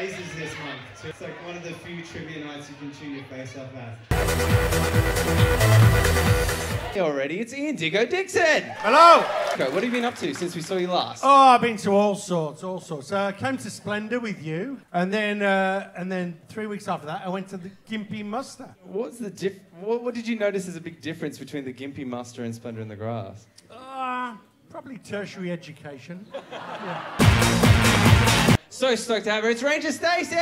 Lasers this month. So it's like one of the few trivia nights you can chew your face off at. Hey, already, it's Ian Diggo Dixon. Hello. What have you been up to since we saw you last? Oh, I've been to all sorts. I came to Splendour with you, and then 3 weeks after that, I went to the Gympie Muster. What's the what did you notice as a big difference between the Gympie Muster and Splendour in the Grass? Probably tertiary education. Yeah. So stoked to have her. It's Ranger Stacey.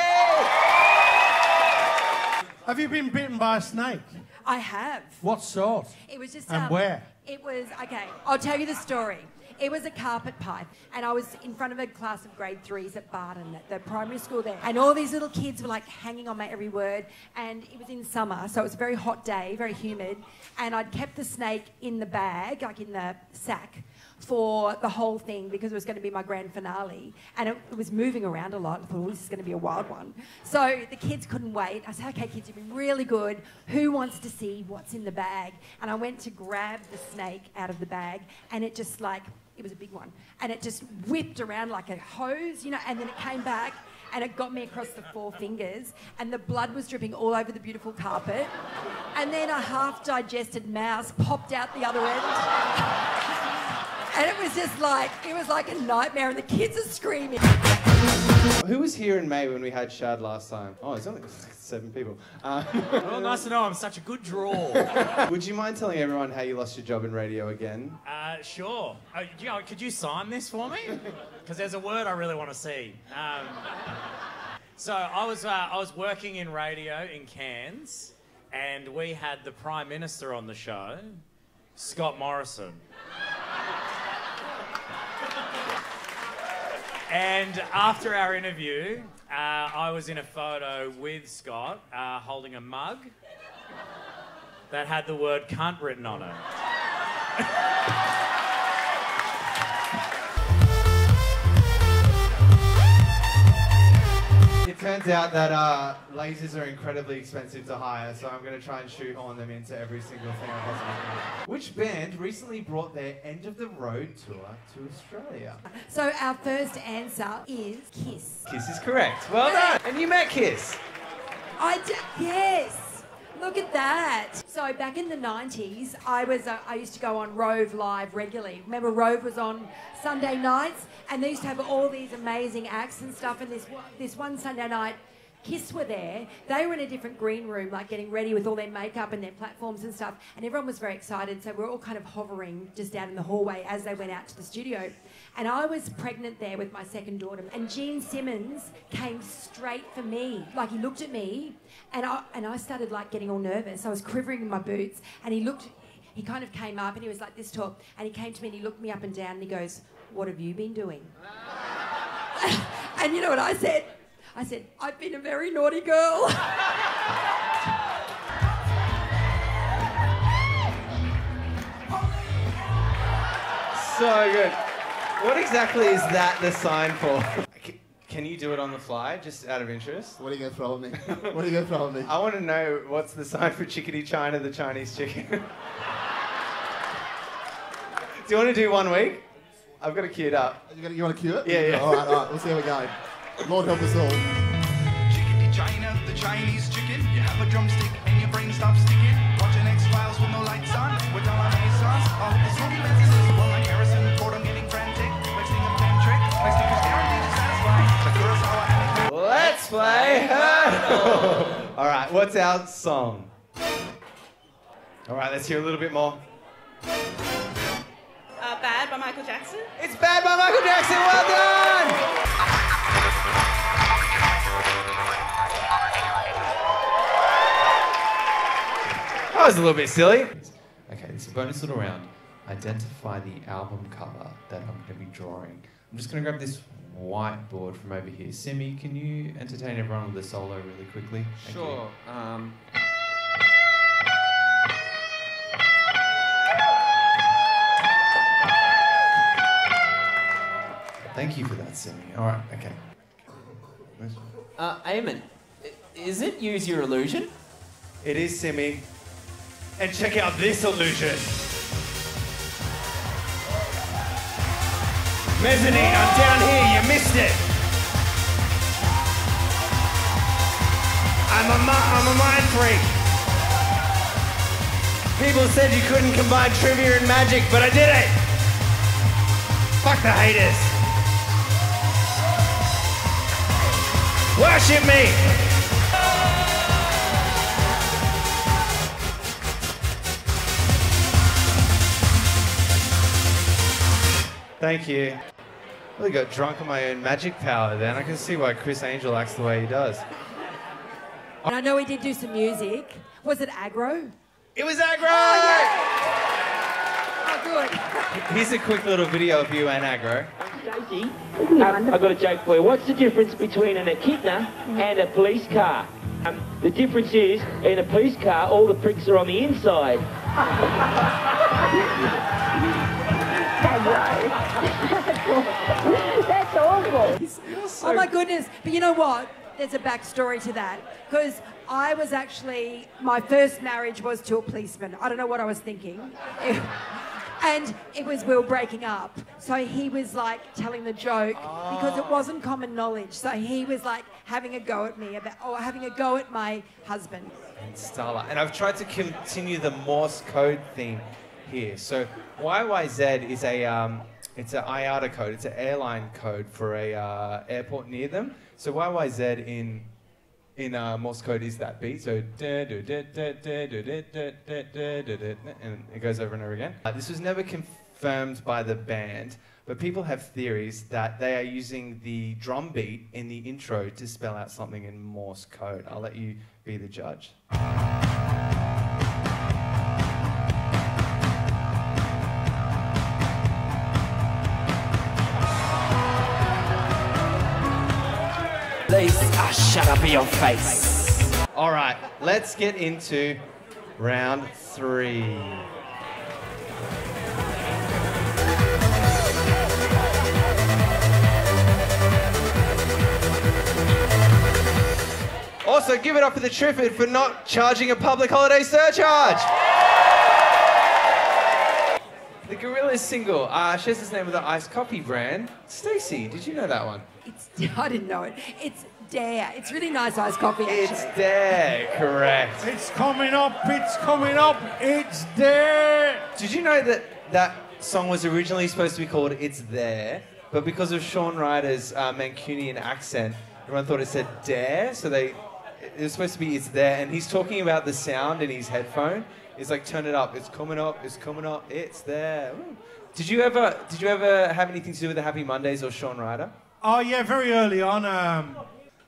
Have you been bitten by a snake? I have. What sort? It was just... And where? It was... Okay, I'll tell you the story. It was a carpet pipe, and I was in front of a class of grade 3s at Barton, at the primary school there. And all these little kids were, like, hanging on my every word. And it was in summer, so it was a very hot day, very humid. And I'd kept the snake in the bag, like in the sack, for the whole thing because it was going to be my grand finale. And it was moving around a lot. I thought, oh, this is going to be a wild one. So the kids couldn't wait. I said, okay, kids, you've been really good. Who wants to see what's in the bag? And I went to grab the snake out of the bag, and it just, like, it was a big one. And it just whipped around like a hose, you know, and then it came back and it got me across the 4 fingers, and the blood was dripping all over the beautiful carpet. And then a half-digested mouse popped out the other end. And it was just like, it was like a nightmare, and the kids are screaming. Who was here in May when we had Shad last time? Oh, it's only 7 people. Well, nice to know I'm such a good draw. Would you mind telling everyone how you lost your job in radio again? Sure. Could you sign this for me? Because there's a word I really want to see. So I was working in radio in Cairns, and we had the Prime Minister on the show, Scott Morrison. And after our interview, I was in a photo with Scott holding a mug that had the word cunt written on it. It turns out that lasers are incredibly expensive to hire, so I'm going to try and shoot on them into every single thing I possibly can. Which band recently brought their End of the Road tour to Australia? So our first answer is Kiss. Kiss is correct. Well done. And you met Kiss. Yes. Look at that. So back in the 90s, I used to go on Rove Live regularly. Remember Rove was on Sunday nights, and they used to have all these amazing acts and stuff, and this one Sunday night, Kiss were there. They were in a different green room, like getting ready with all their makeup and their platforms and stuff, and everyone was very excited, so we were all kind of hovering just out in the hallway as they went out to the studio. And I was pregnant there with my second daughter, and Gene Simmons came straight for me. Like, he looked at me, and I started, like, getting all nervous. I was quivering in my boots, and he kind of came up, and he was like this tall, and he came to me and he looked me up and down, and he goes, "What have you been doing?" And you know what I said? I said, "I've been a very naughty girl." So good. What exactly is that the sign for? Can you do it on the fly, just out of interest? What are you going to throw at me? What are you going to throw at me? I want to know what's the sign for Chickadee China, the Chinese chicken. Do you want to do 1 week? I've got it queued up. You want to cue it? Yeah. All right. We'll see how we go. Lord help us all. Chickadee China, the Chinese chicken. You have a drumstick and your brain stops sticking. Watching X-Files with no lights on. With all our Renaissance. I hope this movie lenses. Well, like Harrison Ford, I'm getting frantic. Flexing a pen trick. My sneakers guaranteed to satisfy. The girls how I Let's play Hurdle! Alright, what's our song? Alright, let's hear a little bit more. Bad by Michael Jackson. It's Bad by Michael Jackson, well done! That was a little bit silly. Okay, this is a bonus little round. Identify the album cover that I'm going to be drawing. I'm just going to grab this whiteboard from over here. Simi, can you entertain everyone with a solo really quickly? Thank Sure. you. Thank you for that, Simi. All right, okay. Eamon, is it Use Your Illusion? It is, Simi. And check out this illusion. Mezzanine, I'm down here, you missed it. I'm a mind freak. People said you couldn't combine trivia and magic, but I did it. Fuck the haters. Worship me. Thank you. I really got drunk on my own magic power then. I can see why Chris Angel acts the way he does. And I know he did do some music. Was it aggro? It was aggro! Oh, good. Here's a quick little video of you and aggro. Stacey, I've got a joke for you. What's the difference between an echidna and a police car? The difference is, in a police car, all the pricks are on the inside. That's awful. Oh my goodness. But you know what? There's a backstory to that. Because I was actually, my first marriage was to a policeman. I don't know what I was thinking. And it was, we were breaking up. So he was like telling the joke because it wasn't common knowledge. So he was like having a go at me or having a go at my husband. And Starla. And I've tried to continue the Morse code theme here. So YYZ is it's an IATA code. It's an airline code for a airport near them. So YYZ in Morse code is that beat. So and it goes over and over again. This was never confirmed by the band, but people have theories that they are using the drum beat in the intro to spell out something in Morse code. I'll let you be the judge. Please, shut up in your face. All right, let's get into round 3. Also, give it up for the Triffid for not charging a public holiday surcharge. The Gorillaz single shares its name with the iced coffee brand. Stacey, did you know that one? I didn't know it. It's Dare. It's really nice iced coffee, actually. It's Dare, correct. It's coming up, it's there. Did you know that that song was originally supposed to be called It's There, but because of Sean Ryder's Mancunian accent, everyone thought it said Dare, so it was supposed to be It's There, and he's talking about the sound in his headphone. It's like, turn it up, it's coming up, it's there. Ooh. Did you ever have anything to do with the Happy Mondays or Sean Ryder? Oh yeah, very early on,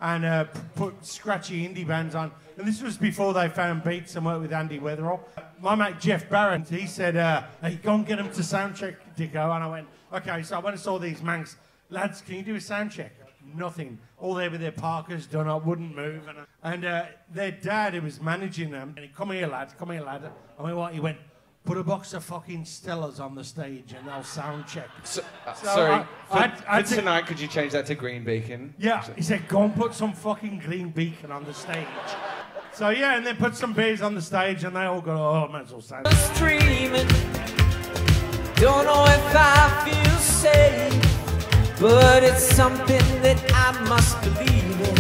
and put scratchy indie bands on. And this was before they found beats and worked with Andy Weatherall. My mate Jeff Barrett, he said, "Hey, go and get them to sound check, Dicko." And I went, "Okay." So I went and saw these Manx lads. Can you do a sound check? Nothing. All there with their parkas done up, wouldn't move. And their dad, who was managing them, and he, "Come here, lad. I went, "What?" He went, "Put a box of fucking Stellas on the stage and they'll sound check." Sorry, for tonight, could you change that to Green Beacon? Yeah, he said, "Go and put some fucking Green Beacon on the stage." So yeah, and then put some beers on the stage and they all go, "Oh, might as well sound." Streaming. Don't know if I feel safe, but it's something that I must believe in.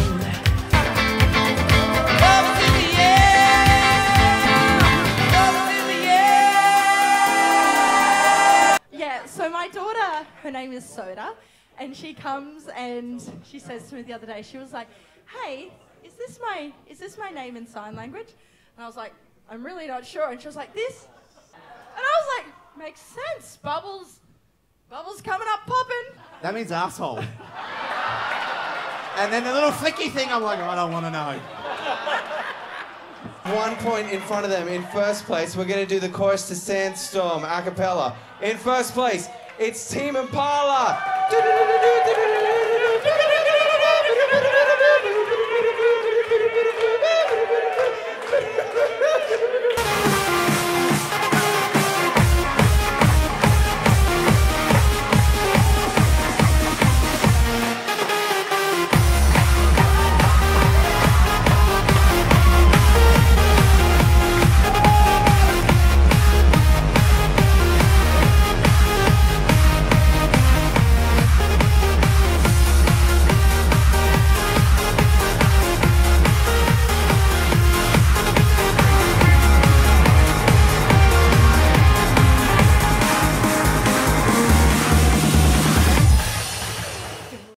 Up in the air. Yeah, so my daughter, her name is Soda, and she comes and she says to me the other day, she was like, "Hey, is this my name in sign language?" And I was like, "I'm really not sure." And she was like, "This?" And I was like, "Makes sense. Bubbles coming up popping." That means asshole. And then the little flicky thing, I'm like, I don't want to know. 1 point in front of them. In first place, we're going to do the chorus to Sandstorm a cappella. In first place, it's Team Impala.